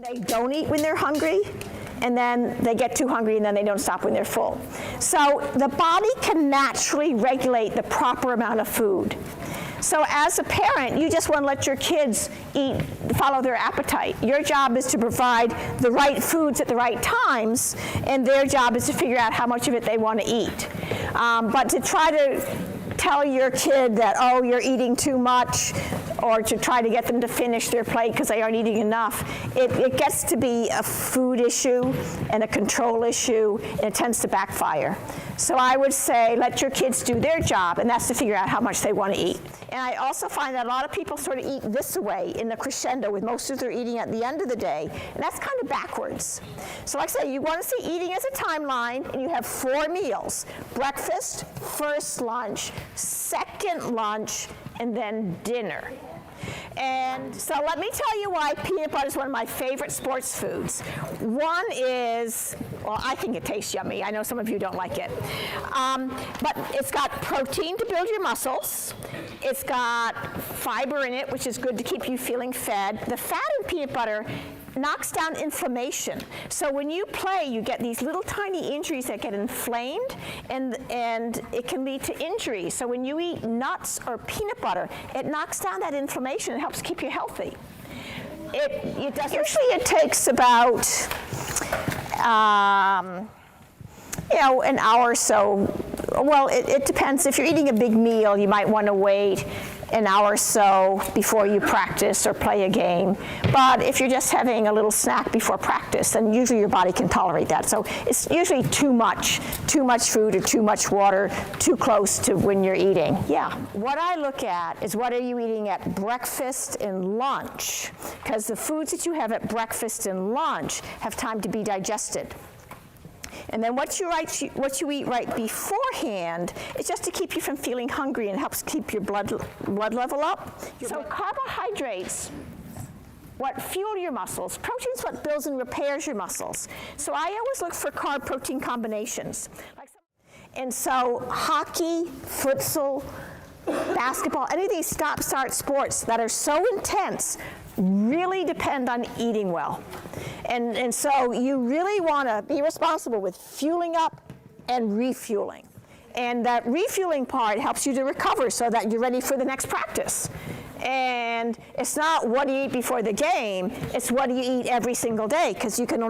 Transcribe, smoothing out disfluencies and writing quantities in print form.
They don't eat when they're hungry, and then they get too hungry, and then they don't stop when they're full. So the body can naturally regulate the proper amount of food. So as a parent, you just want to let your kids eat, follow their appetite. Your job is to provide the right foods at the right times, and their job is to figure out how much of it they want to eat. But to try to tell your kid that, oh, you're eating too much, or to try to get them to finish their plate because they aren't eating enough, it gets to be a food issue and a control issue, and it tends to backfire. So I would say let your kids do their job, and that's to figure out how much they want to eat. And I also find that a lot of people sort of eat this way in the crescendo, with most of their eating at the end of the day, and that's kind of backwards. So like I say, you want to see eating as a timeline, and you have 4 meals: breakfast, first lunch, second lunch, and then dinner. And so let me tell you why peanut butter is one of my favorite sports foods. One is, well, I think it tastes yummy. I know some of you don't like it. But it's got protein to build your muscles. It's got fiber in it, which is good to keep you feeling fed. The fat in peanut butter knocks down inflammation. So when you play, you get these little tiny injuries that get inflamed, and it can lead to injury. So when you eat nuts or peanut butter, it knocks down that inflammation and helps keep you healthy. Usually it takes about an hour or so. Well, it depends. If you're eating a big meal, you might want to wait an hour or so before you practice or play a game. But if you're just having a little snack before practice, then usually your body can tolerate that. So it's usually too much food or too much water, too close to when you're eating. Yeah. What I look at is, what are you eating at breakfast and lunch? Because the foods that you have at breakfast and lunch have time to be digested. And then what you eat right beforehand is just to keep you from feeling hungry, and helps keep your blood level up. So carbohydrates, what fuel your muscles. Protein's what builds and repairs your muscles. So I always look for carb-protein combinations. And so hockey, futsal, basketball, any of these stop-start sports that are so intense really depend on eating well. And so you really want to be responsible with fueling up and refueling. And that refueling part helps you to recover so that you're ready for the next practice. And it's not what do you eat before the game, it's what do you eat every single day, because you can only